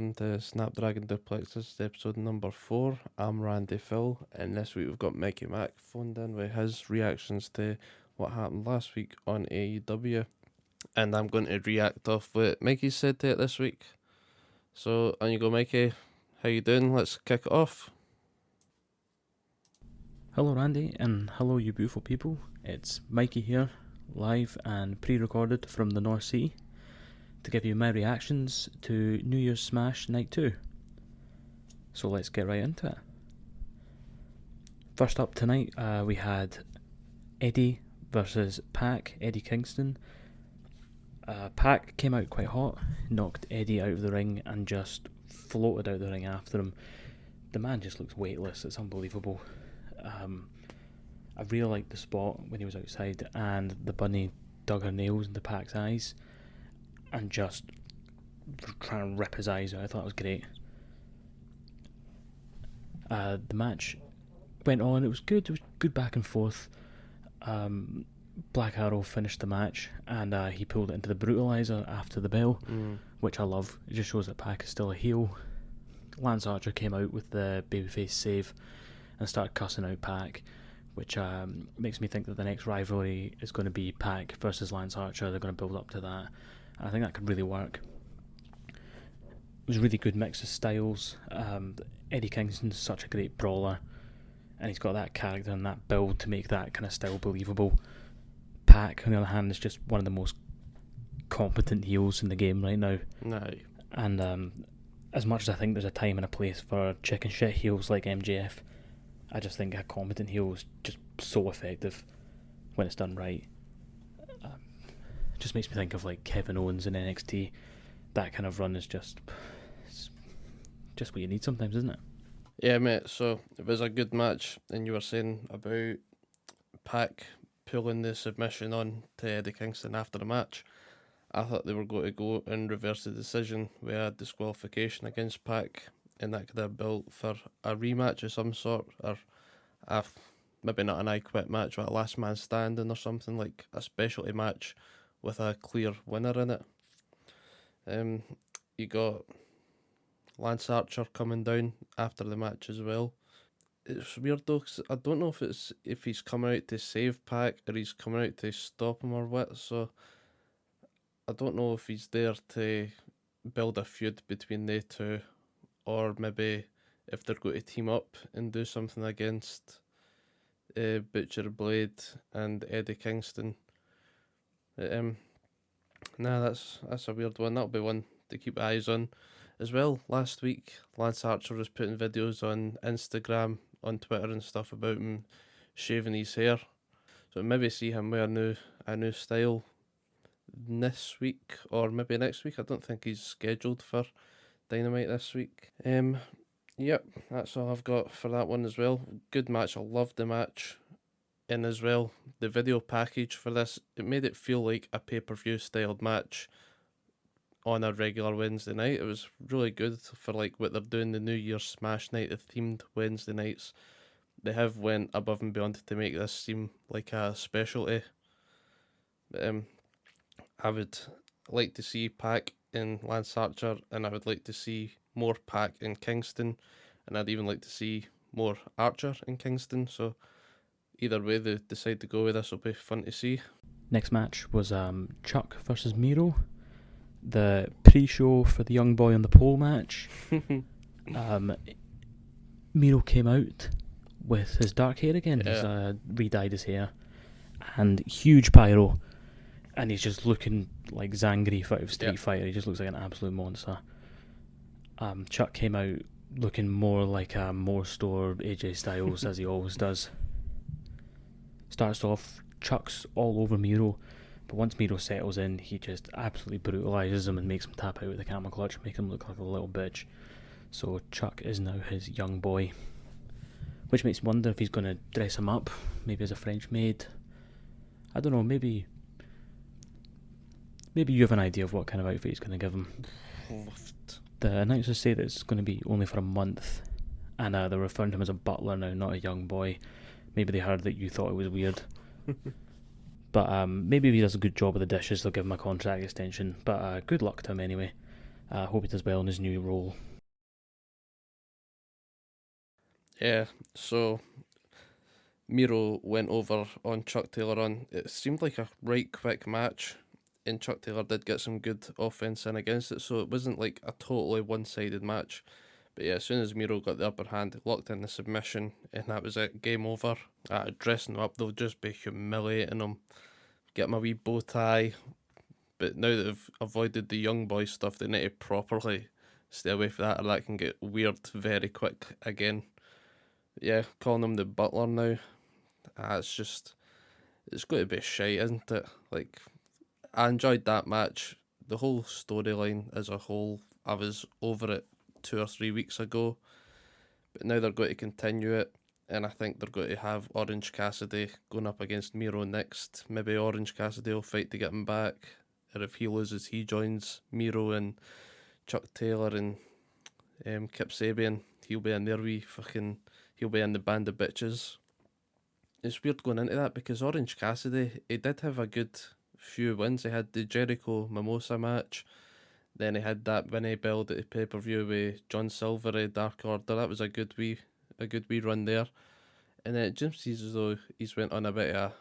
The Snapdragon Duplex. This is episode number 4. I'm Randy Phill, and this week we've got Mikey Mac phoned in with his reactions to what happened last week on AEW, and I'm going to react off what Mikey said to it this week. So on you go, Mikey. How you doing? Let's kick it off. Hello Randy, and hello you beautiful people. It's Mikey here, live and pre-recorded from the North Sea, to give you my reactions to New Year's Smash Night 2. So let's get right into it. First up tonight, we had Eddie versus Pac, Eddie Kingston. Pac came out quite hot, knocked Eddie out of the ring and just floated out the ring after him. The man just looks weightless, it's unbelievable. I really liked the spot when he was outside and the bunny dug her nails into Pac's eyes and just trying to rip his eyes out. I thought it was great. The match went on, it was good back and forth. Black Arrow finished the match and he pulled it into the brutalizer after the bell, which I love. It just shows that Pac is still a heel. Lance Archer came out with the babyface save and started cussing out Pac, which makes me think that the next rivalry is going to be Pac versus Lance Archer. They're going to build up to that, and I think that could really work. It was a really good mix of styles. Eddie Kingston's such a great brawler, and he's got that character and that build to make that kind of style believable. Pac, on the other hand, is just one of the most competent heels in the game right now. No. And as much as I think there's a time and a place for chicken shit heels like MJF, I just think a competent heel is just so effective when it's done right. Just makes me think of like Kevin Owens in NXT. That kind of run is just what you need sometimes, isn't it? Yeah, mate. So it was a good match, and you were saying about Pac pulling the submission on to Eddie Kingston after the match. I thought they were going to go and reverse the decision with a disqualification against Pac, and that could have built for a rematch of some sort, or maybe not an I Quit match, but a last man standing or something, like a specialty match with a clear winner in it. You got Lance Archer coming down after the match as well. It's weird though, 'cause I don't know if he's coming out to save Pac or he's coming out to stop him or what, so I don't know if he's there to build a feud between they two, or maybe if they're going to team up and do something against Butcher Blade and Eddie Kingston. That's a weird one. That'll be one to keep eyes on. As well, last week Lance Archer was putting videos on Instagram, on Twitter and stuff about him shaving his hair. So maybe see him with a new style this week or maybe next week. I don't think he's scheduled for Dynamite this week. Yep, that's all I've got for that one as well. Good match. I loved the match. And as well, the video package for this, it made it feel like a pay-per-view styled match on a regular Wednesday night. It was really good for like what they're doing the New Year's Smash Night, the themed Wednesday nights. They have went above and beyond to make this seem like a specialty. I would like to see Pac and Lance Archer, and I would like to see more Pac in Kingston, and I'd even like to see more Archer in Kingston. So either way they decide to go with, this will be fun to see. Next match was Chuck versus Miro, the pre-show for the Young Boy on the Pole match. Miro came out with his dark hair again. Yeah. He's re-dyed his hair and huge pyro, and he's just looking like Zangief out of Street Fighter. He just looks like an absolute monster. Chuck came out looking more like a Moore Store AJ Styles as he always does. Starts off, Chuck's all over Miro, but once Miro settles in, he just absolutely brutalises him and makes him tap out with the camel clutch, make him look like a little bitch. So Chuck is now his young boy, which makes me wonder if he's going to dress him up, maybe as a French maid. I don't know, maybe you have an idea of what kind of outfit he's going to give him. The announcers say that it's going to be only for a month, and they're referring to him as a butler now, not a young boy. Maybe they heard that you thought it was weird. But maybe if he does a good job of the dishes, they'll give him a contract extension. But good luck to him anyway. Hope he does well in his new role. Yeah, so Miro went over on Chuck Taylor on. It seemed like a right quick match, and Chuck Taylor did get some good offense in against it, so it wasn't like a totally one-sided match. But yeah, as soon as Miro got the upper hand, it locked in the submission, and that was it. Game over. Dressing him up, they'll just be humiliating him. Get him a wee bow tie. But now that they've avoided the young boy stuff, they need to properly stay away from that, or that can get weird very quick again. Yeah, calling him the butler now. It's going to be shite, isn't it? Like, I enjoyed that match. The whole storyline as a whole, I was over it 2 or 3 weeks ago. But now they're going to continue it. And I think they're going to have Orange Cassidy going up against Miro next. Maybe Orange Cassidy will fight to get him back. Or if he loses, he joins Miro and Chuck Taylor and Kip Sabian. He'll be in there he'll be in the band of bitches. It's weird going into that because Orange Cassidy, he did have a good few wins. He had the Jericho Mimosa match. Then he had that Vinny build at the pay-per-view with John Silver at Dark Order. That was a good wee run there. And then it just seems as though he's went on a bit of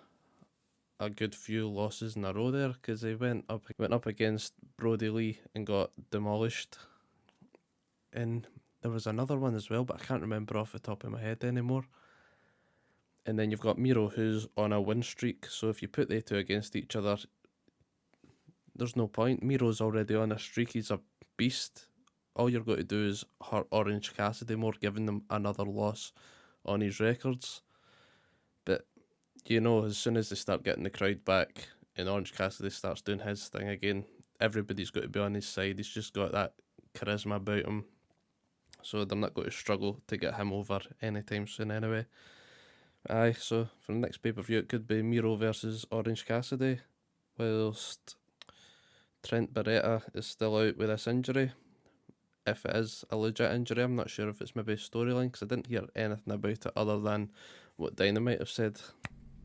a good few losses in a row there, because he went up against Brody Lee and got demolished. And there was another one as well, but I can't remember off the top of my head anymore. And then you've got Miro, who's on a win streak, so if you put the two against each other, there's no point. Miro's already on a streak, he's a beast. All you're going to do is hurt Orange Cassidy more, giving them another loss on his records. But, as soon as they start getting the crowd back and Orange Cassidy starts doing his thing again, everybody's got to be on his side. He's just got that charisma about him. So they're not going to struggle to get him over anytime soon anyway. Aye, so for the next pay-per-view, it could be Miro versus Orange Cassidy, whilst Trent Beretta is still out with this injury. If it is a legit injury, I'm not sure if it's maybe a storyline, because I didn't hear anything about it other than what Dynamite have said.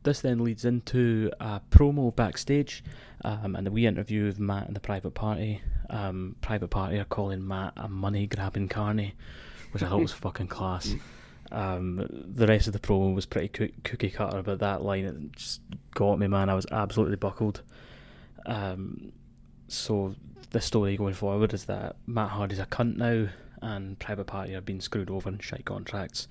This then leads into a promo backstage, and a wee interview with Matt and the Private Party. Private Party are calling Matt a money-grabbing carny, which I thought was fucking class. The rest of the promo was pretty cookie cutter, but that line, it just got me, man. I was absolutely buckled. So the story going forward is that Matt Hardy's a cunt now, and Private Party are being screwed over in shite contracts.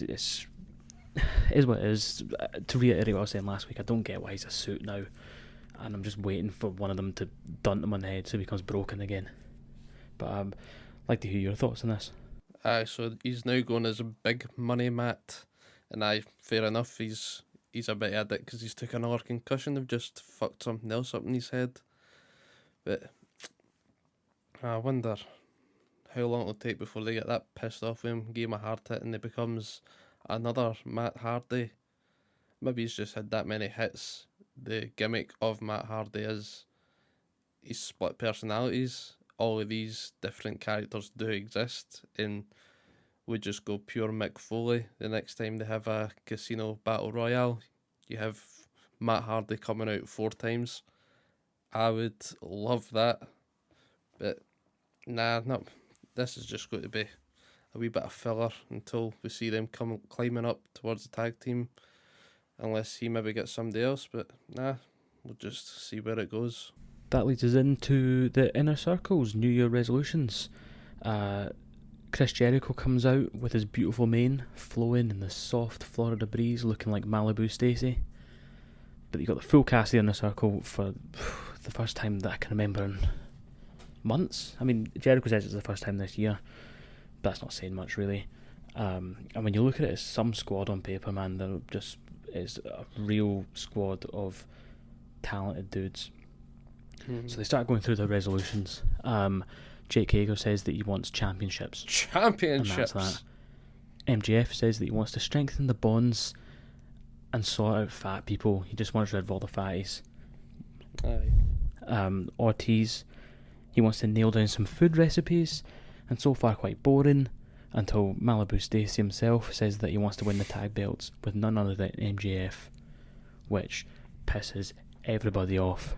It is what it is. To reiterate what I was saying last week, I don't get why he's a suit now, and I'm just waiting for one of them to dunt him on the head so he becomes broken again. But I'd like to hear your thoughts on this. Aye, so he's now going as a big money Matt, and fair enough, he's a bit of a dick because he's took another concussion. They've just fucked something else up in his head. But I wonder how long it'll take before they get that pissed off with him, give him a hard hit, and he becomes another Matt Hardy. Maybe he's just had that many hits. The gimmick of Matt Hardy is he's split personalities. All of these different characters do exist, and we just go pure Mick Foley. The next time they have a casino battle royale, you have Matt Hardy coming out 4 times. I would love that, but nah, no. This is just going to be a wee bit of filler until we see them climbing up towards the tag team, unless he maybe gets somebody else. But nah, we'll just see where it goes. That leads us into the Inner Circle's New Year resolutions. Chris Jericho comes out with his beautiful mane flowing in the soft Florida breeze, looking like Malibu Stacy. But you got the full cast of the Inner Circle for the first time that I can remember in months. I mean, Jericho says it's the first time this year, but that's not saying much really. And when you look at it as some squad on paper, man, there just is a real squad of talented dudes. So they start going through the resolutions. Jake Hager says that he wants championships. Championships. And that's that. MJF says that he wants to strengthen the bonds and sort out fat people. He just wants rid of all the fatties. Aye. Ortiz, he wants to nail down some food recipes, and so far quite boring, until Malibu Stacy himself says that he wants to win the tag belts with none other than MJF, which pisses everybody off.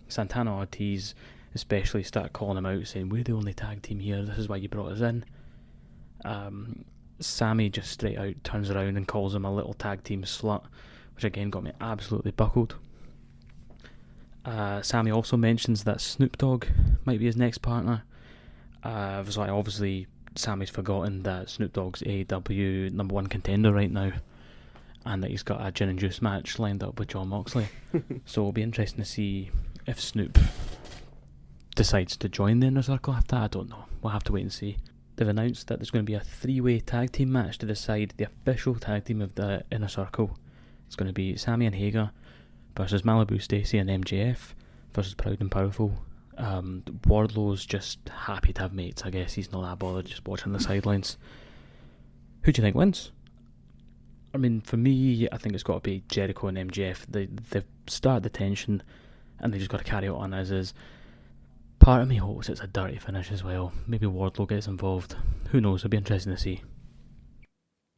Santana Ortiz especially start calling him out, saying, we're the only tag team here, this is why you brought us in. Sammy just straight out turns around and calls him a little tag team slut, which again got me absolutely buckled. Sammy also mentions that Snoop Dogg might be his next partner. So obviously Sammy's forgotten that Snoop Dogg's AEW number one contender right now, and that he's got a gin and juice match lined up with Jon Moxley. So it'll be interesting to see if Snoop decides to join the Inner Circle after that. I don't know. We'll have to wait and see. They've announced that there's going to be a 3-way tag team match to decide the official tag team of the Inner Circle. It's going to be Sammy and Hager versus Malibu Stacy and MJF versus Proud and Powerful. Wardlow's just happy to have mates, I guess. He's not that bothered, just watching the sidelines. Who do you think wins? I mean, for me, I think it's got to be Jericho and MJF. They've started the tension, and they just got to carry it on as is. Part of me hopes it's a dirty finish as well. Maybe Wardlow gets involved. Who knows? It'll be interesting to see.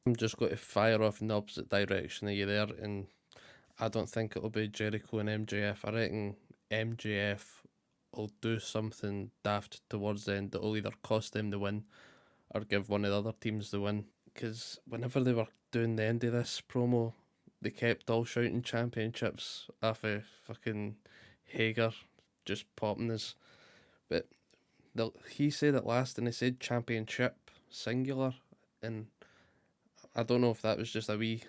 I'm just going to fire off in the opposite direction of you there, and I don't think it'll be Jericho and MJF. I reckon MJF will do something daft towards the end that will either cost them the win or give one of the other teams the win. Because whenever they were doing the end of this promo, they kept all shouting championships off of fucking Hager just popping his. But he said it last and he said championship singular, and I don't know if that was just a wee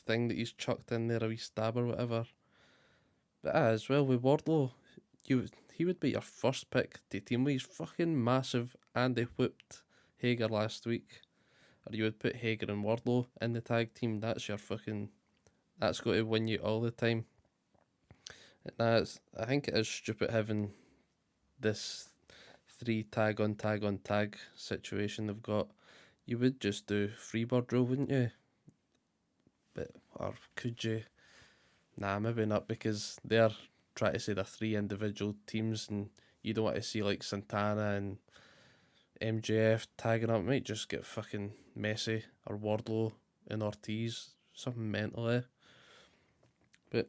thing that he's chucked in there, a wee stab or whatever. But as well with Wardlow, he would be your first pick to team with. He's fucking massive, and they whooped Hager last week. Or you would put Hager and Wardlow in the tag team. That's going to win you all the time. And I think it is stupid having this 3 tag on tag situation they've got. You would just do Freebird rule, wouldn't you? Or could you? Nah, maybe not, because they're trying to say they're 3 individual teams, and you don't want to see like Santana and MJF tagging up. It might just get fucking messy, or Wardlow and Ortiz, something mental there. But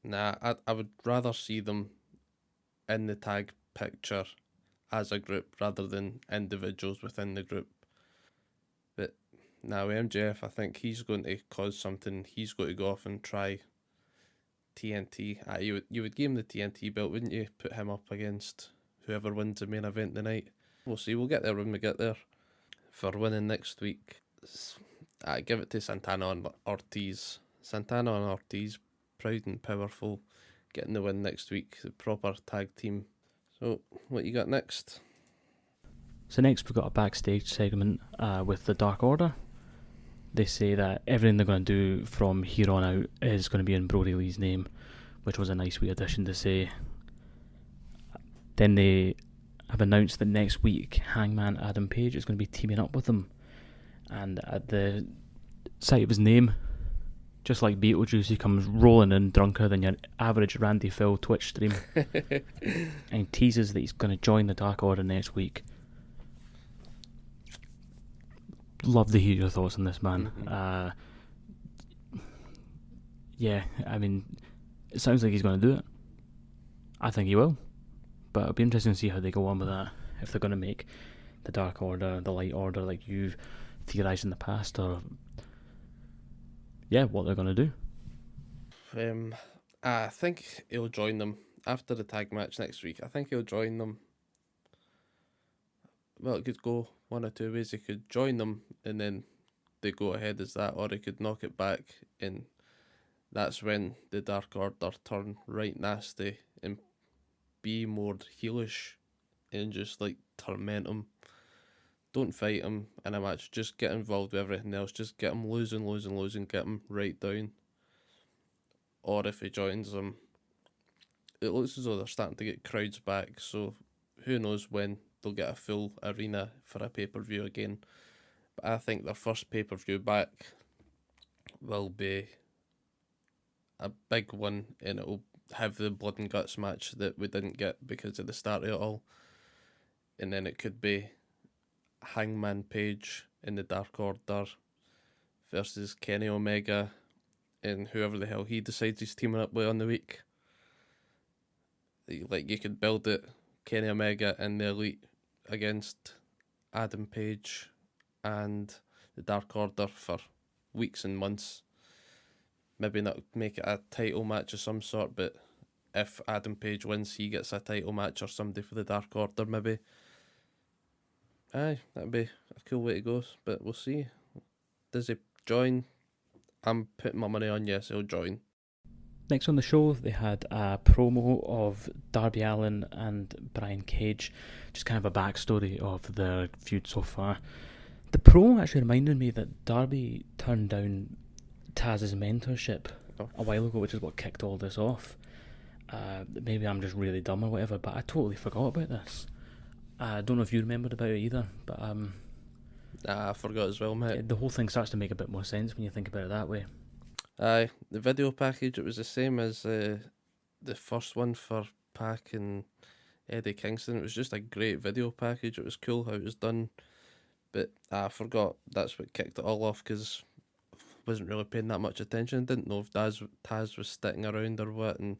nah, I would rather see them in the tag picture as a group rather than individuals within the group. But now MJF, I think he's going to cause something. He's going to go off and try TNT. You would give him the TNT belt, wouldn't you? Put him up against whoever wins the main event tonight. We'll see. We'll get there when we get there. For winning next week, I give it to Santana and Ortiz. Santana and Ortiz, proud and powerful, getting the win next week. The proper tag team. So, what you got next? So next we've got a backstage segment with the Dark Order. They say that everything they're going to do from here on out is going to be in Brody Lee's name, which was a nice wee addition to say. Then they have announced that next week Hangman Adam Page is going to be teaming up with them. And at the sight of his name, just like Beetlejuice, he comes rolling in drunker than your average Randy Phil Twitch stream. And teases that he's going to join the Dark Order next week. Love to hear your thoughts on this, man. Mm-hmm. Yeah, I mean, it sounds like he's going to do it. I think he will. But it'll be interesting to see how they go on with that. If they're going to make the Dark Order, the Light Order, like you've theorised in the past, or what they're going to do. I think he'll join them after the tag match next week. I think he'll join them. Well, it could go one or two ways. He could join them and then they go ahead as that, or he could knock it back, and that's when the Dark Order turn right nasty and be more heelish and just like torment him. Don't fight him in a match, just get involved with everything else, just get him losing, get him right down. Or if he joins them, it looks as though they're starting to get crowds back, so who knows when they'll get a full arena for a pay-per-view again. But I think their first pay-per-view back will be a big one, and it will have the blood and guts match that we didn't get because of the start of it all. And then it could be Hangman Page in the Dark Order versus Kenny Omega and whoever the hell he decides he's teaming up with on the week. like you could build it, Kenny Omega and the Elite against Adam Page and the Dark Order for weeks and months. Maybe not make it a title match of some sort, but if Adam Page wins, he gets a title match or somebody for the Dark Order, maybe. Aye, that'd be a cool way to go, but we'll see. Does he join? I'm putting my money on yes, he'll join. Next on the show, they had a promo of Darby Allin and Brian Cage, just kind of a backstory of their feud so far. The promo actually reminded me that Darby turned down Taz's mentorship a while ago, which is what kicked all this off. Maybe I'm just really dumb or whatever, but I totally forgot about this. I don't know if you remembered about it either, but I forgot as well, mate. the whole thing starts to make a bit more sense when you think about it that way. Aye, the video package, it was the same as the first one for Pac and Eddie Kingston. It was just a great video package. It was cool how it was done, but I forgot that's what kicked it all off because I wasn't really paying that much attention. Didn't know if Taz was sticking around or what, and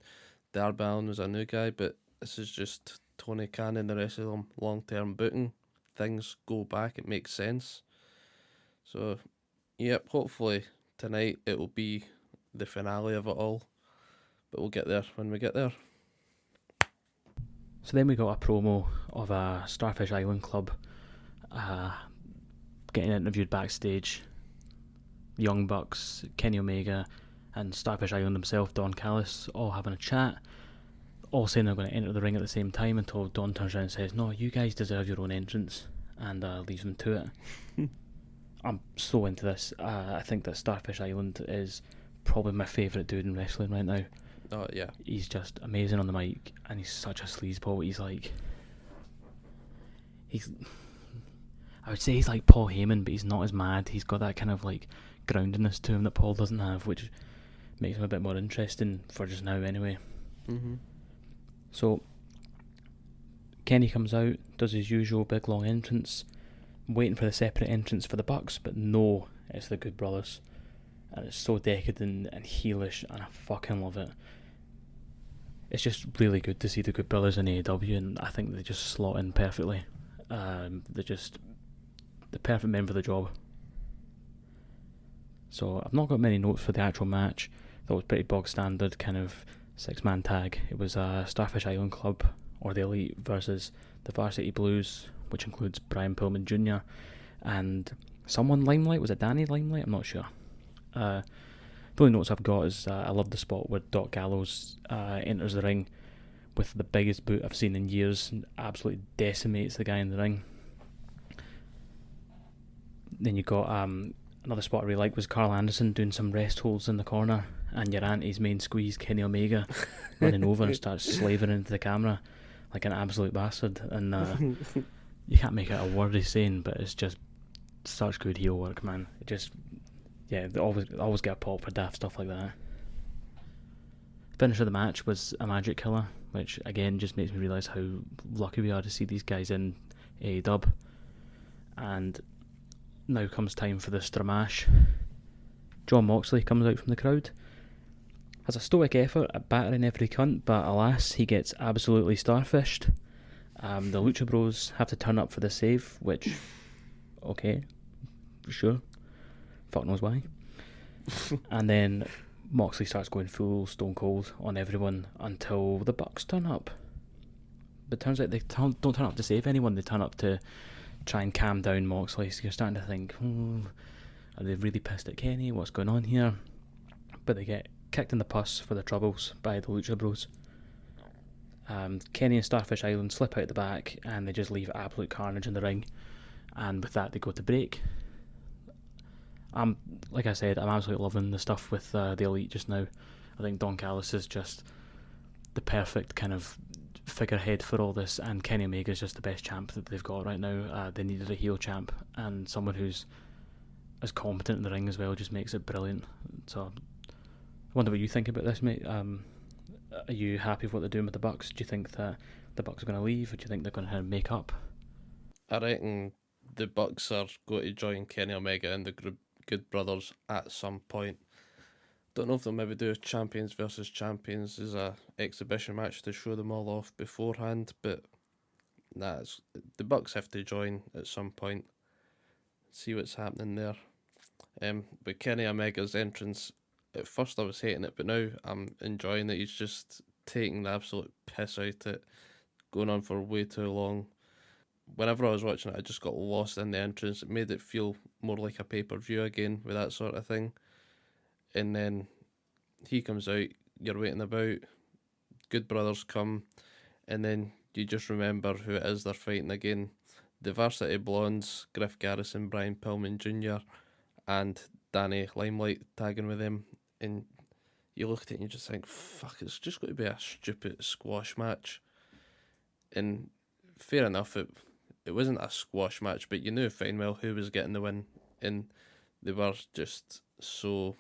Darby Allin was a new guy, but this is just Tony Khan and the rest of them long-term booking. Things go back, it makes sense. So, yep, hopefully tonight it will be the finale of it all, but we'll get there when we get there. So then we got a promo of a Starfish Island club getting interviewed backstage. The Young Bucks, Kenny Omega, and Starfish Island himself, Don Callis, all having a chat, all saying they're going to enter the ring at the same time until Don turns around and says, "No, you guys deserve your own entrance," and leaves them to it. I'm so into this. I think that Starfish Island is probably my favourite dude in wrestling right now. Oh, yeah. He's just amazing on the mic, and he's such a sleazeball. I would say he's like Paul Heyman, but he's not as mad. He's got that kind of like groundedness to him that Paul doesn't have, which makes him a bit more interesting for just now anyway. Mm-hmm. So Kenny comes out, does his usual big long entrance, waiting for the separate entrance for the Bucks, but no, it's the Good Brothers. And it's so decadent and heelish, and I fucking love it. It's just really good to see the Good Brothers in AEW, and I think they just slot in perfectly. They're just the perfect men for the job. So I've not got many notes for the actual match. That was pretty bog standard, kind of 6-man tag. It was a Starfish Island Club, or the Elite, versus the Varsity Blues, which includes Brian Pillman Jr. and someone Limelight. Was it Danny Limelight? I'm not sure. The only notes I've got is I love the spot where Doc Gallows enters the ring with the biggest boot I've seen in years and absolutely decimates the guy in the ring. Then you got another spot I really liked was Carl Anderson doing some rest holds in the corner, and your auntie's main squeeze, Kenny Omega, running over and starts slaving into the camera like an absolute bastard. And you can't make out a word he's saying, but it's just such good heel work, man. It just, yeah, they always get a pop for daft stuff like that. Finish of the match was a Magic Killer, which again just makes me realise how lucky we are to see these guys in AEW. And now comes time for the Stramash. John Moxley comes out from the crowd, has a stoic effort at battering every cunt, but alas, he gets absolutely starfished. The Lucha Bros have to turn up for the save, which, okay, sure, fuck knows why. And then Moxley starts going full Stone Cold on everyone until the Bucks turn up. But turns out they don't turn up to save anyone, they turn up to try and calm down Moxley. So you're starting to think, are they really pissed at Kenny? What's going on here? But they get kicked in the puss for their troubles by the Lucha Bros. Kenny and Starfish Island slip out the back and they just leave absolute carnage in the ring. And with that, they go to break. Like I said, I'm absolutely loving the stuff with the Elite just now. I think Don Callis is just the perfect kind of figurehead for all this, and Kenny Omega is just the best champ that they've got right now. They needed a heel champ, and someone who's as competent in the ring as well just makes it brilliant. So I wonder what you think about this, mate. Are you happy with what they're doing with the Bucks? Do you think that the Bucks are going to leave, or do you think they're going to make up? I reckon the Bucks are going to join Kenny Omega and the Good Brothers at some point. Don't know if they'll maybe do a champions versus champions as a exhibition match to show them all off beforehand, but the Bucks have to join at some point, see what's happening there. But Kenny Omega's entrance, at first I was hating it, but now I'm enjoying it. He's just taking the absolute piss out it, going on for way too long. Whenever I was watching it, I just got lost in the entrance. It made it feel more like a pay-per-view again with that sort of thing. And then he comes out, you're waiting about, Good Brothers come, and then you just remember who it is they're fighting again. The Varsity Blondes, Griff Garrison, Brian Pillman Jr., and Danny Limelight tagging with them. And you look at it and you just think, fuck, it's just going to be a stupid squash match. And fair enough, it wasn't a squash match, but you knew fine well who was getting the win. And they were just so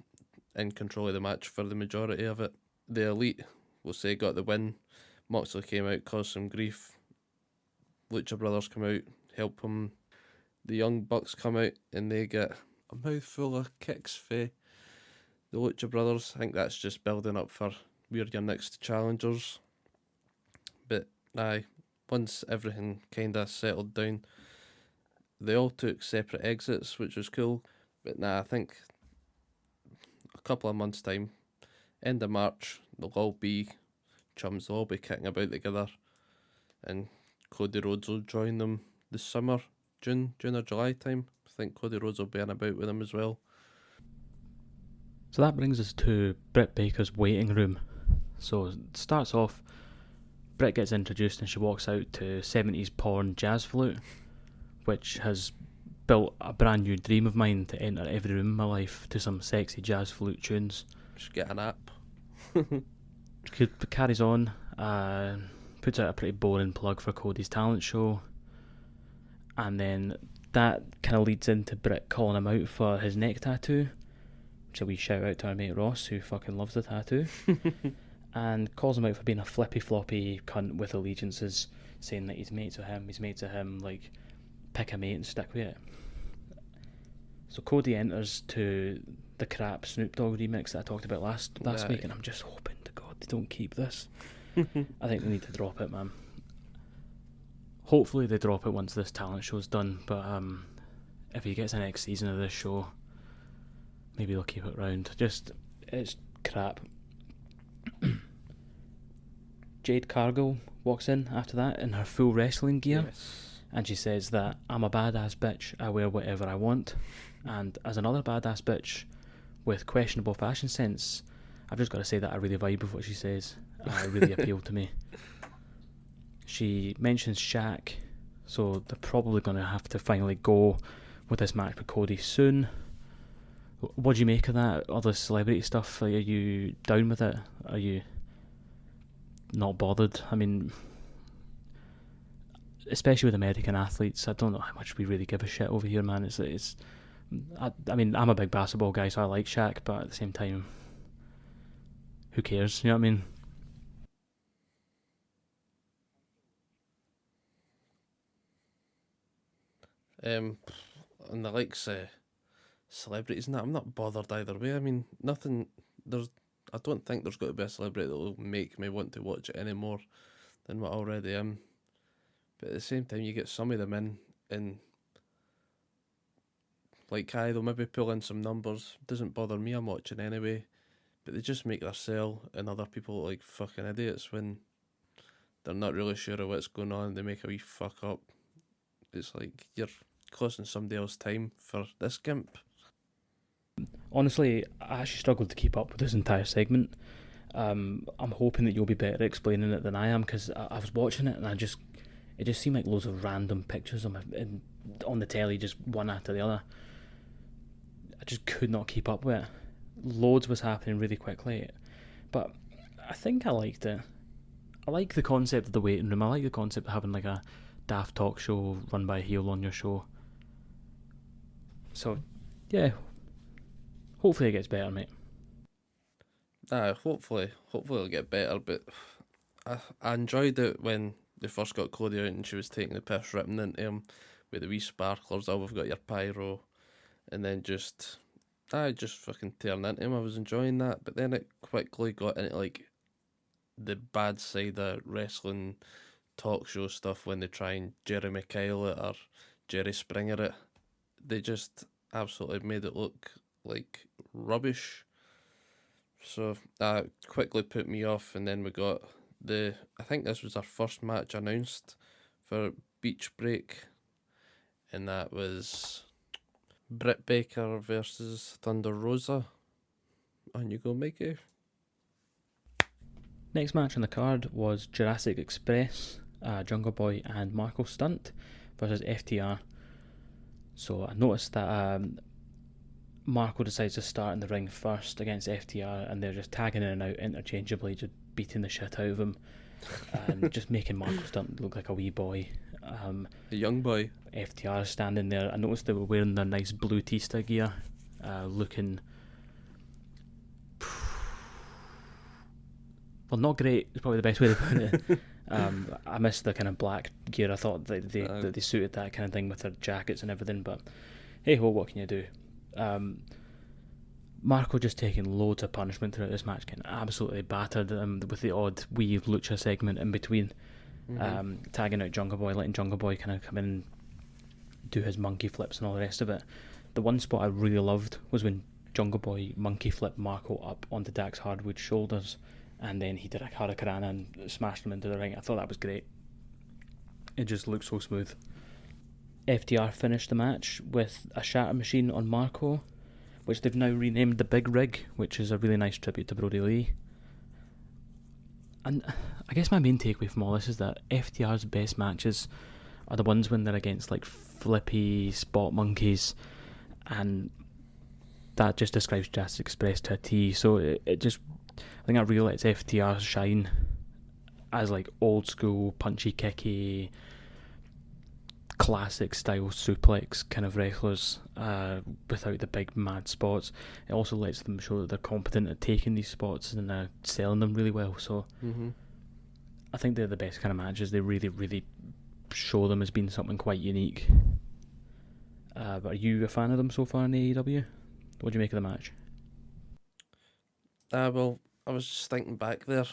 in control of the match for the majority of it. The Elite, we'll say, got the win. Moxley came out, caused some grief. Lucha Brothers come out, help him. The Young Bucks come out and they get a mouthful of kicks for the Lucha Brothers. I think that's just building up for we're your next challengers. But aye, once everything kind of settled down, they all took separate exits, which was cool. But I think a couple of months' time, end of March, they'll all be chums, they'll all be kicking about together. And Cody Rhodes will join them this summer, June or July time. I think Cody Rhodes will be in about with them as well. So that brings us to Britt Baker's waiting room. So it starts off, Britt gets introduced and she walks out to 70s porn jazz flute, which has built a brand new dream of mine to enter every room in my life to some sexy jazz flute tunes. Just get an app. Carries on, puts out a pretty boring plug for Cody's talent show, and then that kind of leads into Britt calling him out for his neck tattoo, which a wee shout out to our mate Ross, who fucking loves the tattoo, and calls him out for being a flippy floppy cunt with allegiances, saying that he's mates with him, like, pick a mate and stick with it. So Cody enters to the crap Snoop Dogg remix that I talked about last week, and I'm just hoping to God they don't keep this. I think they need to drop it, man. Hopefully they drop it once this talent show's done, but if he gets the next season of this show, maybe they'll keep it round. It's crap. Jade Cargill walks in after that in her full wrestling gear, and she says that I'm a badass bitch, I wear whatever I want, and as another badass bitch with questionable fashion sense, I've just got to say that I really vibe with what she says. It really appealed to me. She mentions Shaq, so they're probably going to have to finally go with this match with Cody soon. What do you make of that? All the celebrity stuff, are you down with it? Are you not bothered? I mean, especially with American athletes, I don't know how much we really give a shit over here, man. I mean, I'm a big basketball guy, so I like Shaq, but at the same time, who cares? You know what I mean? And the likes celebrities and that, I'm not bothered either way. I mean, I don't think there's got to be a celebrity that will make me want to watch it any more than what I already am. But at the same time, you get some of them in, and like they'll maybe pull in some numbers. Doesn't bother me, I'm watching anyway. But they just make their sell and other people look like fucking idiots when they're not really sure of what's going on. They make a wee fuck up. It's like you're costing somebody else time for this gimp. Honestly, I actually struggled to keep up with this entire segment. I'm hoping that you'll be better at explaining it than I am, because I was watching it and it just seemed like loads of random pictures on the telly, just one after the other. I just could not keep up with it. Loads was happening really quickly, but I think I liked it. I like the concept of the waiting room. I like the concept of having like a daft talk show run by a heel on your show. So, yeah, hopefully it gets better, mate. Hopefully it'll get better, but I enjoyed it when they first got Cody out and she was taking the piss, ripping into him with the wee sparklers, we've got your pyro, and then just I just fucking turned into him. I was enjoying that, but then it quickly got into like the bad side of wrestling talk show stuff when they try and Jeremy Kyle it or Jerry Springer it. They just absolutely made it look like rubbish. So that quickly put me off, and then we got I think this was our first match announced for Beach Break, and that was Britt Baker versus Thunder Rosa. On you go, Mikey. Next match on the card was Jurassic Express, Jungle Boy and Marco Stunt versus FTR. So I noticed that Marco decides to start in the ring first against FTR, and they're just tagging in and out interchangeably, just beating the shit out of him and just making Marco Stunt look like a wee boy. The young boy. FTR standing there. I noticed they were wearing their nice blue Tista gear, looking... Well, not great is probably the best way to put it. I missed the kind of black gear. I thought that they suited that kind of thing with their jackets and everything, but hey ho, what can you do? Marco just taking loads of punishment throughout this match, getting absolutely battered, with the odd wee lucha segment in between. Tagging out Jungle Boy, letting Jungle Boy kind of come in and do his monkey flips and all the rest of it. The one spot I really loved was when Jungle Boy monkey flipped Marco up onto Dax Hardwood's shoulders, and then he did a Hurricanrana and smashed him into the ring. I thought that was great. It just looked so smooth. FTR finished the match with a shatter machine on Marco, which they've now renamed the Big Rig, which is a really nice tribute to Brody Lee. And I guess my main takeaway from all this is that FTR's best matches are the ones when they're against like flippy spot monkeys, and that just describes Jurassic Express to a T. So it just, I think that really lets FTR shine as like old school punchy kicky classic style suplex kind of wrestlers, without the big mad spots. It also lets them show that they're competent at taking these spots and selling them really well. So I think they're the best kind of matches. They really, really show them as being something quite unique. But are you a fan of them so far in AEW? What do you make of the match? Well, I was just thinking back there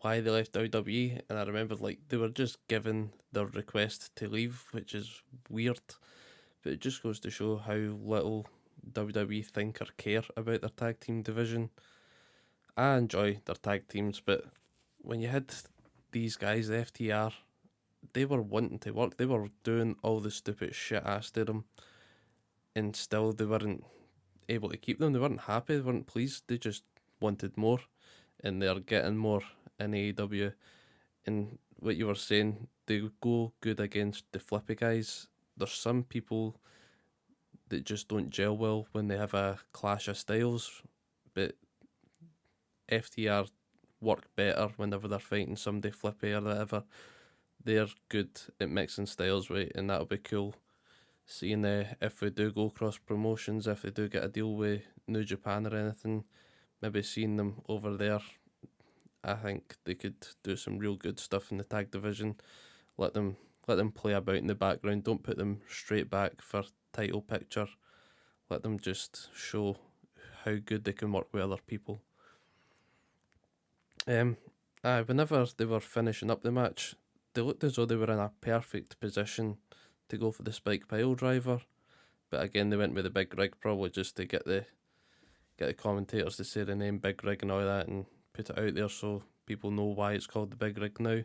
why they left WWE, and I remembered like they were just given their request to leave, which is weird, but it just goes to show how little WWE think or care about their tag team division. I enjoy their tag teams, but when you had these guys, the FTR, they were wanting to work. They were doing all the stupid shit asked of them, and still they weren't able to keep them. They weren't happy. They weren't pleased. They just wanted more, and they're getting more in AEW. And what you were saying, they go good against the flippy guys. There's some people that just don't gel well when they have a clash of styles, but FTR work better whenever they're fighting somebody flippy or whatever. They're good at mixing styles, right? And that'll be cool. Seeing if we do go cross promotions, if they do get a deal with New Japan or anything, maybe seeing them over there, I think they could do some real good stuff in the tag division. Let them play about in the background. Don't put them straight back for title picture. Let them just show how good they can work with other people. Whenever they were finishing up the match, they looked as though they were in a perfect position to go for the spike pile driver, but again they went with the Big Rig, probably just to get the commentators to say the name Big Rig and all that and put it out there so people know why it's called the Big Rig now.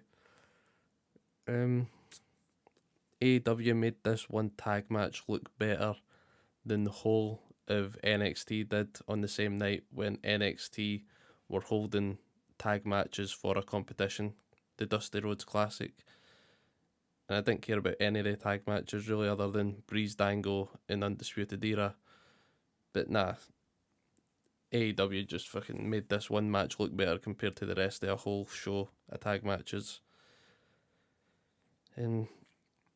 AEW made this one tag match look better than the whole of NXT did on the same night when NXT were holding tag matches for a competition, the Dusty Rhodes Classic. And I didn't care about any of the tag matches really, other than Breeze Dango and Undisputed Era. But nah, AEW just fucking made this one match look better compared to the rest of a whole show of tag matches. And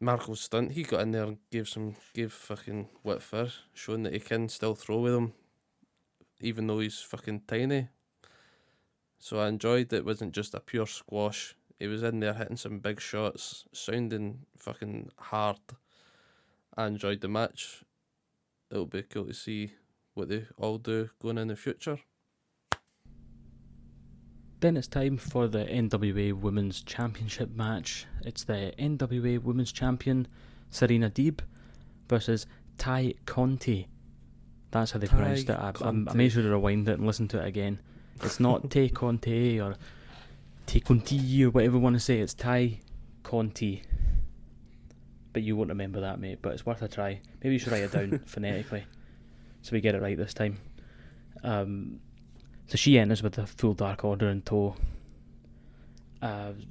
Marco Stunt, he got in there and gave fucking what for, showing that he can still throw with him, even though he's fucking tiny. So I enjoyed it wasn't just a pure squash. He was in there hitting some big shots, sounding fucking hard. I enjoyed the match. It'll be cool to see what they all do going in the future. Then it's time for the NWA Women's Championship match. It's the NWA Women's Champion, Serena Deeb, versus Ty Conti. That's how they pronounced it. I made sure to rewind it and listen to it again. It's not Tay Conti or Tay Conti or whatever you want to say. It's Ty Conti. But you won't remember that, mate. But it's worth a try. Maybe you should write it down phonetically so we get it right this time. So she enters with the full Dark Order in tow.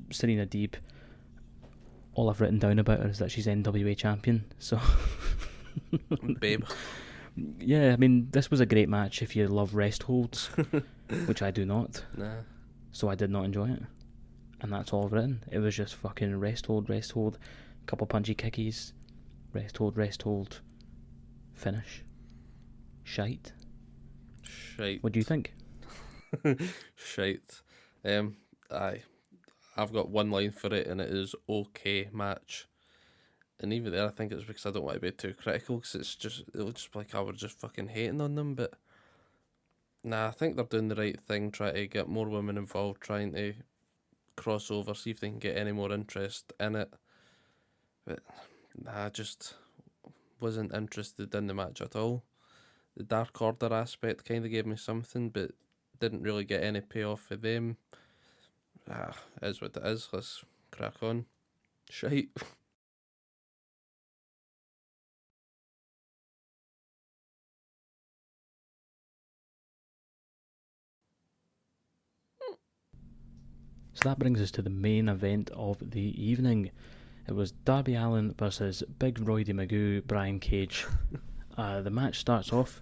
Serena Deeb, all I've written down about her is that she's NWA champion. So, babe. Yeah, I mean, this was a great match if you love rest holds, which I do not. Nah. So I did not enjoy it. And that's all I've written. It was just fucking rest hold, couple punchy kickies, rest hold, finish. Shite. What do you think? Shite. Aye. I've got one line for it, and it is okay match. And even there, I think it's because I don't want to be too critical, because it looks like I was just fucking hating on them. But nah, I think they're doing the right thing, trying to get more women involved, trying to cross over, see if they can get any more interest in it. But nah, I just wasn't interested in the match at all. The Dark Order aspect kind of gave me something, but didn't really get any payoff for them. Is what it is. Let's crack on. Shite. So that brings us to the main event of the evening. It was Darby Allin versus Big Roy Magoo, Brian Cage. The match starts off,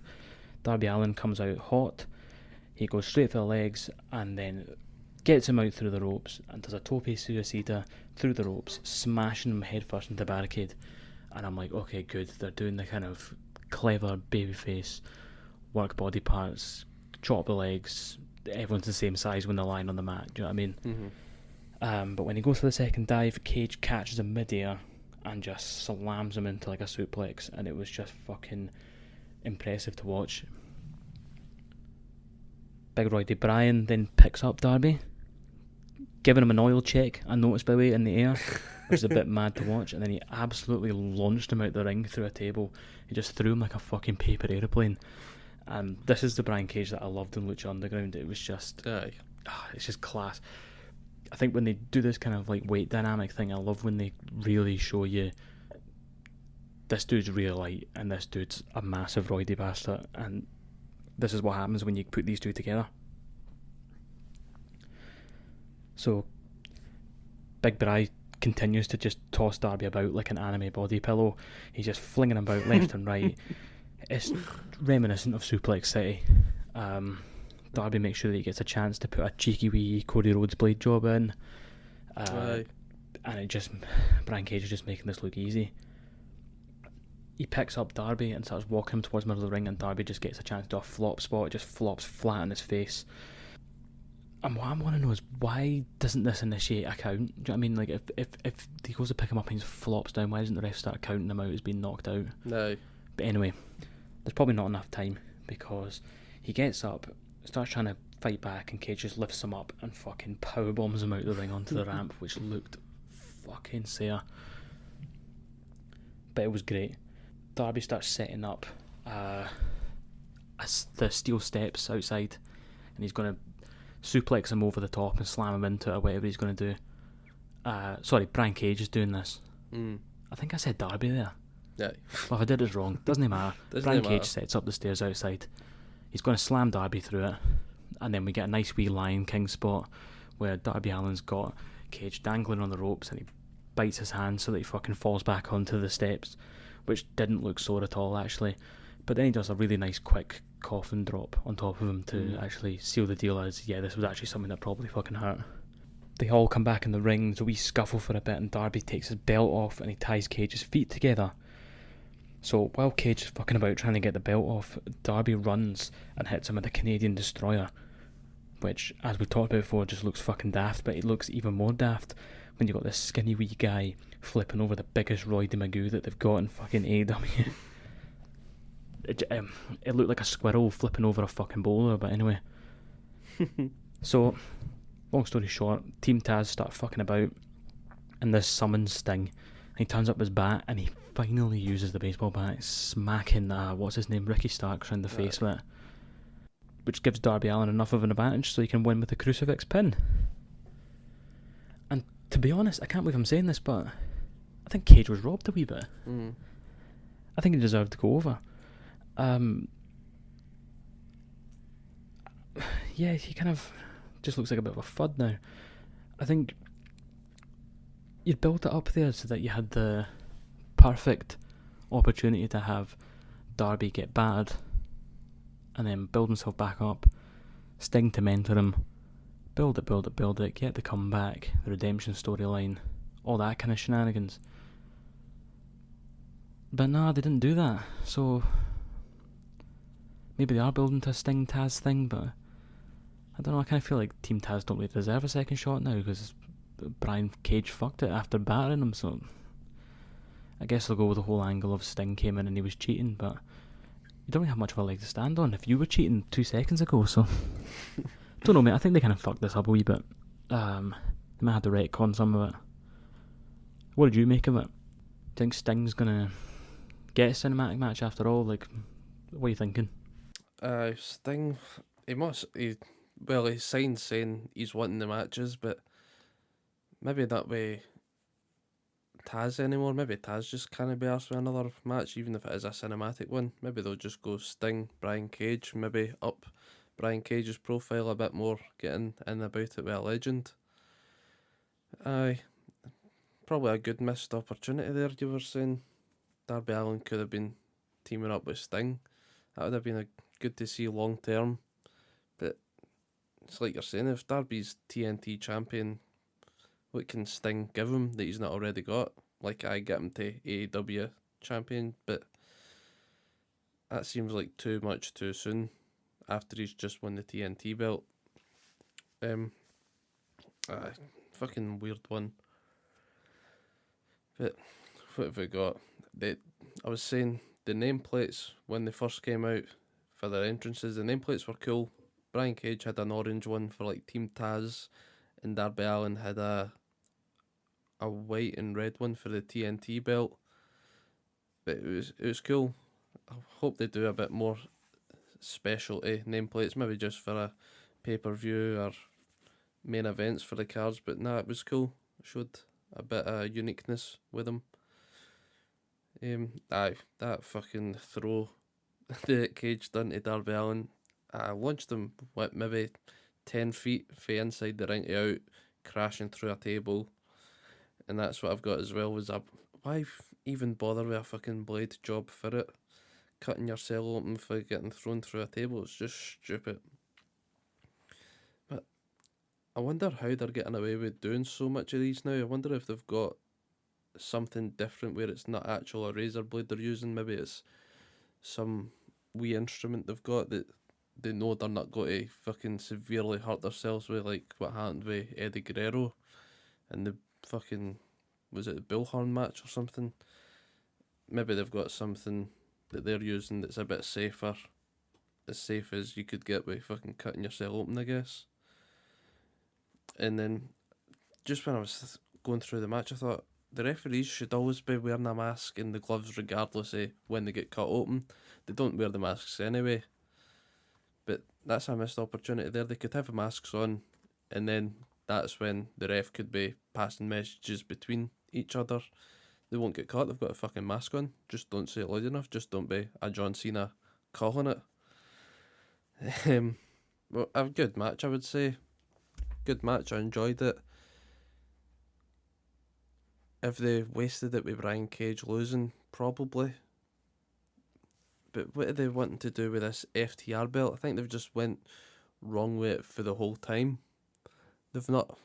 Darby Allin comes out hot, he goes straight for the legs and then gets him out through the ropes and does a tope suicida through the ropes, smashing him headfirst into the barricade. And I'm like, okay, good, they're doing the kind of clever babyface, work body parts, chop the legs, everyone's the same size when they're lying on the mat, do you know what I mean? Mm-hmm. But when he goes for the second dive, Cage catches him mid-air and just slams him into like a suplex, and it was just fucking impressive to watch. Big Roy Bryan then picks up Darby, giving him an oil check, I noticed by the way, in the air, which is a bit mad to watch, and then he absolutely launched him out the ring through a table. He just threw him like a fucking paper aeroplane. And this is the Brian Cage that I loved in Lucha Underground. It was just, it's just class. I think when they do this kind of like weight dynamic thing, I love when they really show you this dude's real light and this dude's a massive roidy bastard, and this is what happens when you put these two together. So Big Bri continues to just toss Darby about like an anime body pillow. He's just flinging him about left and right. It's reminiscent of Suplex City. Darby makes sure that he gets a chance to put a cheeky wee Cody Rhodes blade job in. And it just, Brian Cage is just making this look easy. He picks up Darby and starts walking him towards the middle of the ring, and Darby just gets a chance to do a flop spot. It just flops flat on his face. And what I want to know is, why doesn't this initiate a count? Do you know what I mean? Like, if he goes to pick him up and he just flops down, why doesn't the ref start counting him out as being knocked out? No. But anyway, there's probably not enough time, because he gets up, starts trying to fight back, and Cage just lifts him up and fucking powerbombs him out the ring onto the ramp, which looked fucking sore. But it was great. Darby starts setting up the steel steps outside, and he's going to suplex him over the top and slam him into it or whatever he's going to do. Sorry, Brian Cage is doing this. I think I said Darby there. Yeah. Well, if I did it wrong, doesn't matter. Brian Cage sets up the stairs outside. He's going to slam Darby through it, and then we get a nice wee Lion King spot where Darby Allin's got Cage dangling on the ropes, and he bites his hand so that he fucking falls back onto the steps, which didn't look sore at all actually. But then he does a really nice quick coffin drop on top of him to actually seal the deal as, yeah, this was actually something that probably fucking hurt. They all come back in the ring, so we scuffle for a bit, and Darby takes his belt off and he ties Cage's feet together. So while Cage is fucking about trying to get the belt off, Darby runs and hits him with a Canadian Destroyer, which, as we've talked about before, just looks fucking daft, but it looks even more daft when you've got this skinny wee guy flipping over the biggest Roy Magoo that they've got in fucking AEW. it looked like a squirrel flipping over a fucking boulder, but anyway. So, long story short, Team Taz start fucking about, and this summons Sting. And he turns up his bat, and he finally uses the baseball bat, smacking, what's his name, Ricky Starks around the face with it. Which gives Darby Allin enough of an advantage so he can win with the crucifix pin. And to be honest, I can't believe I'm saying this, but I think Cage was robbed a wee bit. I think he deserved to go over. Yeah, he kind of just looks like a bit of a fud now. I think you'd built it up there so that you had the perfect opportunity to have Darby get bad and then build himself back up, Sting to mentor him, build it, get the comeback, the redemption storyline, all that kind of shenanigans. But nah, they didn't do that, so maybe they are building to a Sting Taz thing, but I don't know, I kind of feel like Team Taz don't really deserve a second shot now, because Brian Cage fucked it after battering him, so I guess they'll go with the whole angle of Sting came in and he was cheating, but you don't really have much of a leg to stand on if you were cheating 2 seconds ago, so don't know, mate. I think they kind of fucked this up a wee bit. They might have to retcon some of it. What did you make of it? Do you think Sting's gonna get a cinematic match after all? Like, what are you thinking? Sting, he signed saying he's wanting the matches, but maybe that way Taz anymore. Maybe Taz just can't be asked for another match, even if it is a cinematic one. Maybe they'll just go Sting, Brian Cage, maybe up Brian Cage's profile a bit more, getting in about it with a legend. Aye, probably a good missed opportunity there, you were saying. Darby Allin could have been teaming up with Sting. That would have been good to see long term. But it's like you're saying, if Darby's TNT champion, what can Sting give him that he's not already got? Like, I get him to AEW champion, but that seems like too much too soon after he's just won the TNT belt. Fucking weird one. But what have we got? I was saying the nameplates when they first came out for their entrances, the nameplates were cool. Brian Cage had an orange one for like Team Taz, and Darby Allin had a white and red one for the TNT belt. But it was cool. I hope they do a bit more specialty nameplates, maybe just for a pay-per-view or main events for the cards. But nah, it was cool. It showed a bit of uniqueness with them. That fucking throw that Cage done to Darby Allin, I launched him maybe 10 feet from inside the ring to out, crashing through a table. And that's what I've got as well, was why even bother with a fucking blade job for it? Cutting yourself open for getting thrown through a table, it's just stupid. But I wonder how they're getting away with doing so much of these now. I wonder if they've got something different where it's not actual a razor blade they're using. Maybe it's some wee instrument they've got that they know they're not going to fucking severely hurt themselves with, like what happened with Eddie Guerrero and the fucking, was it the Bullhorn match or something? Maybe they've got something that they're using that's a bit safer, as safe as you could get with fucking cutting yourself open, I guess. And then just when I was going through the match, I thought the referees should always be wearing a mask and the gloves regardless of when they get cut open. They don't wear the masks anyway. But that's a missed opportunity there. They could have the masks on, and then that's when the ref could be passing messages between each other. They won't get caught, they've got a fucking mask on. Just don't say it loud enough, just don't be a John Cena calling it. Well, a good match, I would say. Good match, I enjoyed it. If they wasted it with Brian Cage losing, probably. But what are they wanting to do with this FTR belt? I think they've just went wrong with it for the whole time. They've not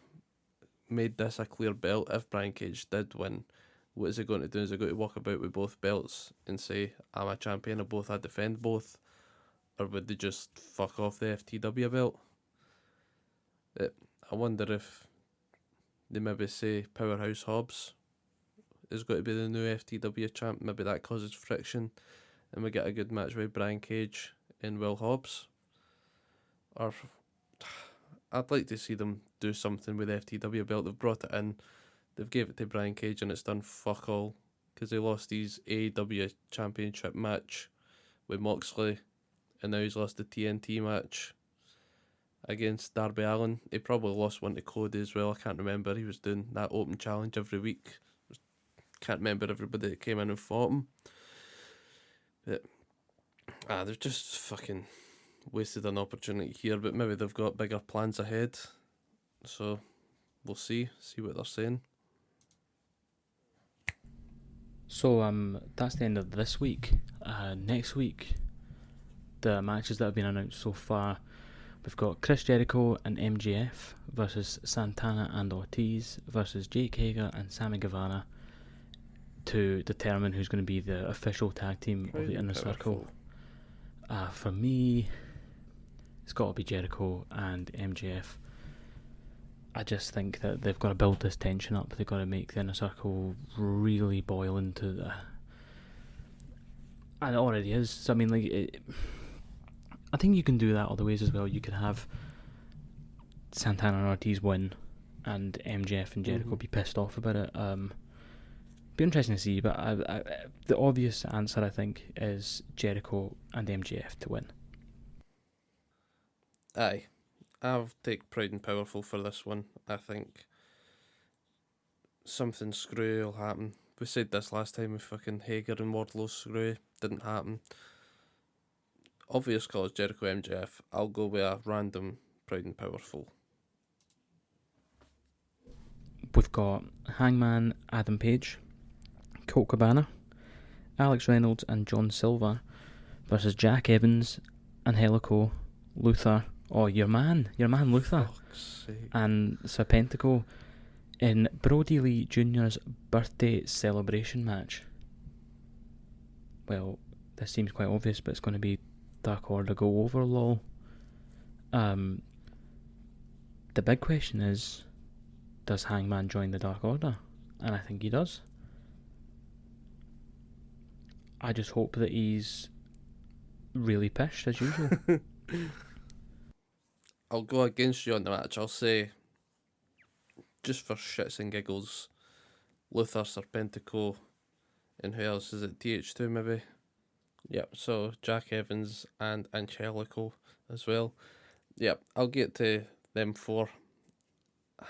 made this a clear belt. If Brian Cage did win, what is he going to do? Is he going to walk about with both belts and say, I'm a champion of both, I defend both? Or would they just fuck off the FTW belt? I wonder if they maybe say Powerhouse Hobbs is going to be the new FTW champ. Maybe that causes friction. and we get a good match with Brian Cage and Will Hobbs. Or I'd like to see them do something with the FTW belt. They've brought it in, they've gave it to Brian Cage, and it's done fuck all because he lost his AEW Championship match with Moxley, and now he's lost the TNT match against Darby Allin. He probably lost one to Cody as well. I can't remember. He was doing that open challenge every week. Can't remember everybody that came in and fought him. But they've just fucking wasted an opportunity here, but maybe they've got bigger plans ahead. So we'll see what they're saying. So that's the end of this week. Next week, the matches that have been announced so far, we've got Chris Jericho and MJF versus Santana and Ortiz versus Jake Hager and Sammy Guevara to determine who's going to be the official tag team of the Inner Circle. For me, it's got to be Jericho and MJF. I just think that they've got to build this tension up. They've got to make the Inner Circle really boil into the... And it already is. So, I mean, I think you can do that other ways as well. You could have Santana and Ortiz win and MJF and Jericho be pissed off about it. Be interesting to see, but the obvious answer, I think, is Jericho and MJF to win. Aye. I'll take Proud and Powerful for this one. I think something screwy will happen. We said this last time with fucking Hager and Wardlow's screwy. Didn't happen. Obvious call is Jericho MJF. I'll go with a random Proud and Powerful. We've got Hangman Adam Page, Colt Cabana, Alex Reynolds and John Silver versus Jack Evans, Angelico, Luther, your man Luther, and Serpentico in Brody Lee Jr.'s birthday celebration match. Well, this seems quite obvious, but it's going to be Dark Order go over, lol. The big question is, does Hangman join the Dark Order? And I think he does. I just hope that he's really pissed as usual. I'll go against you on the match. I'll say, just for shits and giggles, Luther, Serpentico, and who else is it? TH2 maybe? Yep, so Jack Evans and Angelico as well. Yep, I'll get to them four.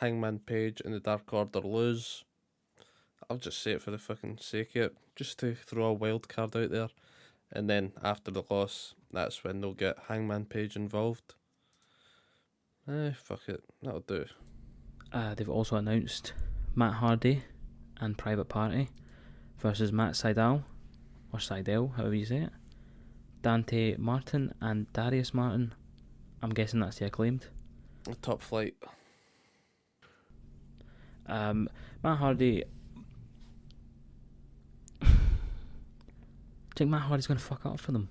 Hangman Page and the Dark Order lose. I'll just say it for the fucking sake of it, just to throw a wild card out there. And then after the loss, that's when they'll get Hangman Page involved. Fuck it, that'll do. They've also announced Matt Hardy and Private Party versus Matt Sydal, or Seidel, however you say it, Dante Martin and Darius Martin. I'm guessing that's the Acclaimed. Top Flight. Matt Hardy... Do you think Matt Hardy's going to fuck up for them?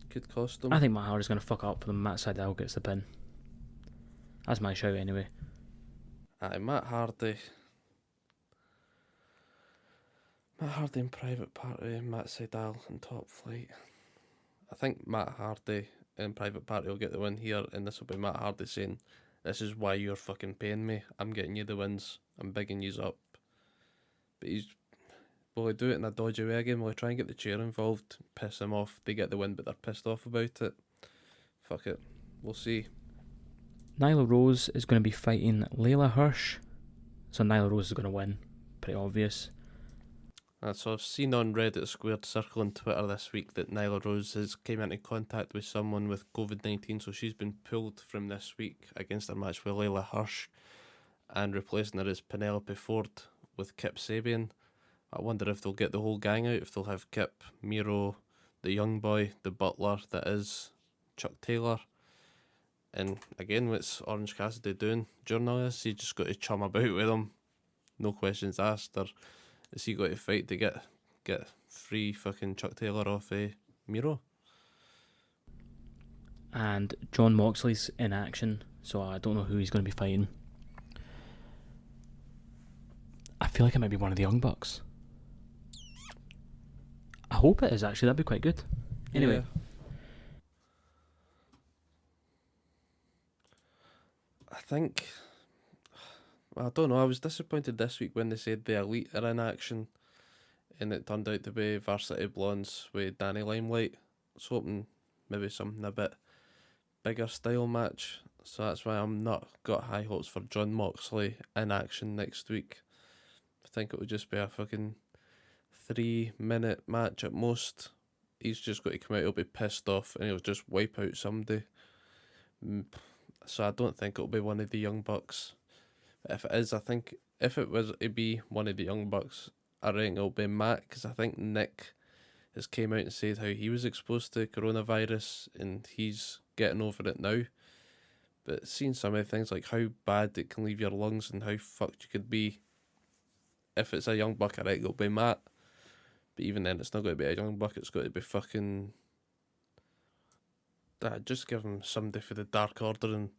Could cost them. I think Matt Hardy's going to fuck up for them. Matt Sydal gets the pin. That's my shout anyway. Aye, Matt Hardy in Private Party, Matt Sydal in Top Flight. I think Matt Hardy in Private Party will get the win here, and this will be Matt Hardy saying, "This is why you're fucking paying me. I'm getting you the wins. I'm bigging yous up." But will he do it in a dodgy way again? Will he try and get the chair involved, piss him off? They get the win, but they're pissed off about it. Fuck it. We'll see. Nyla Rose is going to be fighting Layla Hirsch. So Nyla Rose is going to win. Pretty obvious. So I've seen on Reddit Squared Circle and Twitter this week that Nyla Rose has came into contact with someone with COVID-19, so she's been pulled from this week against a match with Layla Hirsch, and replacing her is Penelope Ford with Kip Sabian. I wonder if they'll get the whole gang out, if they'll have Kip, Miro, the young boy, the butler that is Chuck Taylor. And again, what's Orange Cassidy doing during all this? He just got to chum about with him, no questions asked, or is he going to fight to get free fucking Chuck Taylor off Miro? And John Moxley's in action, so I don't know who he's going to be fighting. I feel like it might be one of the Young Bucks. I hope it is, actually. That'd be quite good. Anyway. Yeah. I think, I don't know, I was disappointed this week when they said the Elite are in action and it turned out to be Varsity Blondes with Danny Limelight. I was hoping maybe something a bit bigger style match, so that's why I'm not got high hopes for John Moxley in action next week. I think it will just be a fucking 3-minute match at most. He's just got to come out, he'll be pissed off, and he'll just wipe out somebody. So I don't think it'll be one of the Young Bucks. But if it is, I think if it was to be one of the Young Bucks, I reckon it'll be Matt, because I think Nick has came out and said how he was exposed to coronavirus and he's getting over it now. But seeing some of the things like how bad it can leave your lungs and how fucked you could be, if it's a Young Buck, I reckon it'll be Matt. But even then, it's not going to be a Young Buck, it's got to be fucking... just give him somebody for the Dark Order and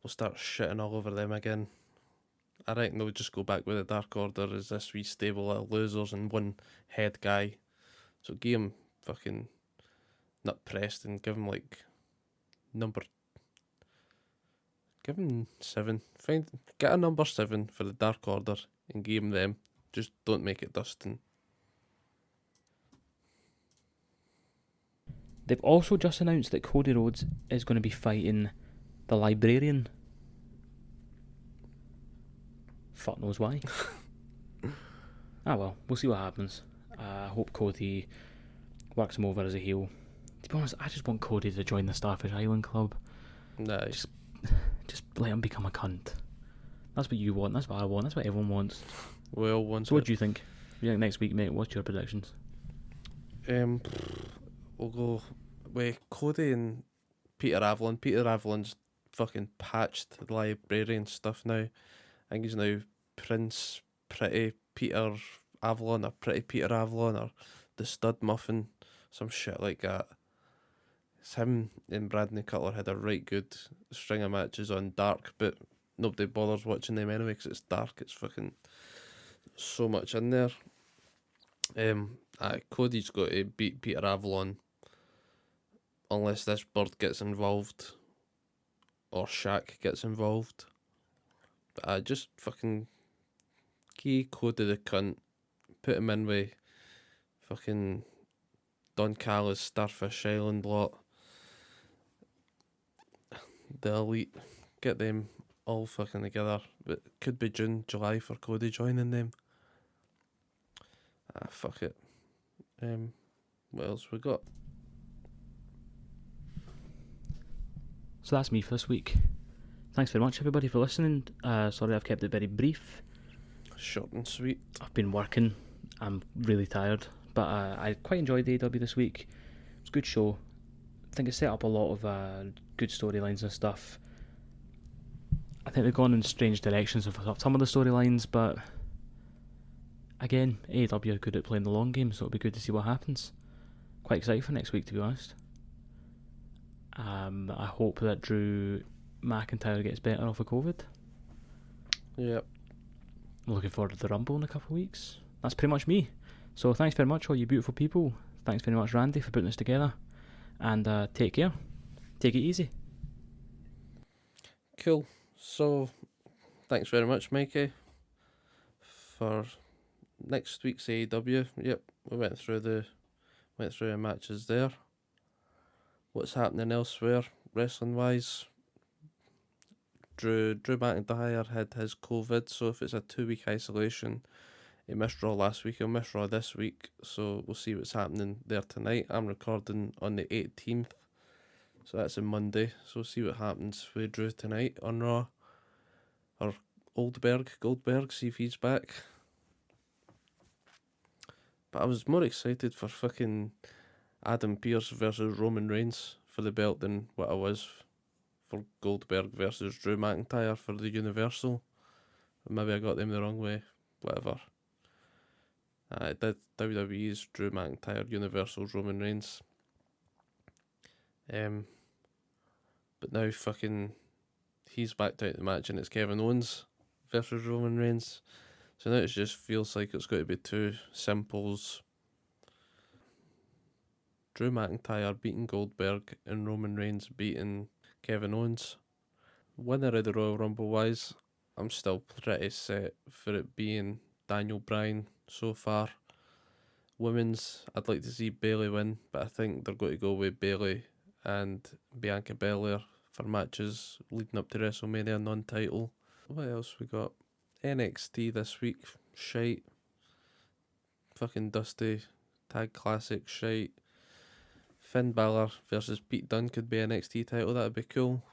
we'll start shitting all over them again. I reckon they'll just go back with the Dark Order as this wee stable of losers and one head guy. So give him fucking not Preston, give him like give him 7. Get a number 7 for the Dark Order and give him them. Just don't make it Dustin. They've also just announced that Cody Rhodes is going to be fighting the Librarian. Fuck knows why. Well, we'll see what happens. I hope Cody works him over as a heel. To be honest, I just want Cody to join the Starfish Island Club. Nice. Just let him become a cunt. That's what you want, that's what I want, that's what everyone wants. We all want So what do you think? Next week, mate, what's your predictions? We'll go with Cody and Peter Avalon. Peter Avalon's fucking patched the Librarian stuff now. I think he's now Prince Pretty Peter Avalon or Pretty Peter Avalon or the Stud Muffin, some shit like that. It's him and Bradley Cutler had a right good string of matches on Dark, but nobody bothers watching them anyway because it's dark. It's fucking so much in there. Cody's got to beat Peter Avalon unless this bird gets involved or Shaq gets involved. But I just fucking key Cody the cunt, put him in with fucking Don Callis, Starfish Island lot, the Elite, get them all fucking together. But could be June, July for Cody joining them. Fuck it. What else we got? So that's me for this week. Thanks very much, everybody, for listening. Sorry I've kept it very brief. Short and sweet. I've been working. I'm really tired. But I quite enjoyed AEW this week. It was a good show. I think it set up a lot of good storylines and stuff. I think they've gone in strange directions of some of the storylines, but again, AEW are good at playing the long game, so it'll be good to see what happens. Quite excited for next week, to be honest. I hope that Drew McIntyre gets better off of COVID. Yep. I'm looking forward to the Rumble in a couple of weeks. That's pretty much me. So thanks very much, all you beautiful people. Thanks very much, Randy, for putting this together. And take care. Take it easy. Cool. So, thanks very much, Mikey, for next week's AEW. Yep, we went through the matches there. What's happening elsewhere, wrestling wise? Drew McIntyre had his COVID, so if it's a 2-week isolation, he missed Raw last week, he'll miss Raw this week, so we'll see what's happening there tonight. I'm recording on the 18th, so that's a Monday, so we'll see what happens with Drew tonight on Raw. Or Goldberg, see if he's back. But I was more excited for fucking Adam Pearce versus Roman Reigns for the belt than what I was for Goldberg versus Drew McIntyre for the Universal. Maybe I got them the wrong way. Whatever. I did WWE's Drew McIntyre, Universal's Roman Reigns. But now fucking he's backed out the match and it's Kevin Owens versus Roman Reigns. So now it just feels like it's got to be two simples. Drew McIntyre beating Goldberg and Roman Reigns beating Kevin Owens. Winner of the Royal Rumble wise, I'm still pretty set for it being Daniel Bryan so far. Women's, I'd like to see Bayley win, but I think they're going to go with Bayley and Bianca Belair for matches leading up to WrestleMania non-title. What else we got? NXT this week, shite. Fucking Dusty Tag Classic, shite. Finn Balor versus Pete Dunne could be NXT title, that'd be cool.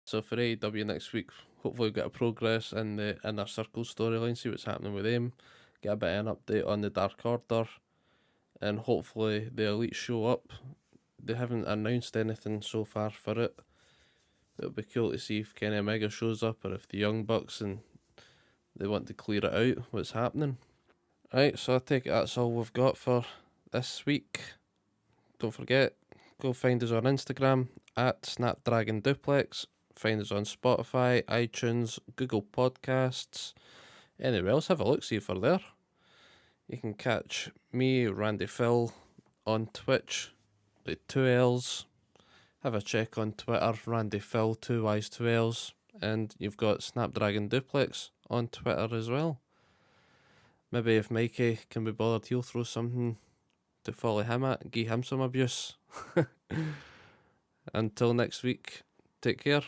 So for AEW next week, hopefully we'll get a progress in the Inner Circle storyline, see what's happening with them, get a bit of an update on the Dark Order, and hopefully the Elite show up. They haven't announced anything so far for it. It'll be cool to see if Kenny Omega shows up or if the Young Bucks and they want to clear it out, what's happening. Right, so I take it that's all we've got for this week. Don't forget, go find us on Instagram at Snapdragon Duplex. Find us on Spotify, iTunes, Google Podcasts, anywhere else. Have a look, see if we're there. You can catch me, Randy Phill, on Twitch with 2 L's. Have a check on Twitter, Randy Phill, 2 Y's, 2 L's. And you've got Snapdragon Duplex on Twitter as well. Maybe if Mikey can be bothered, he'll throw something to follow him at, give him some abuse. Until next week, take care.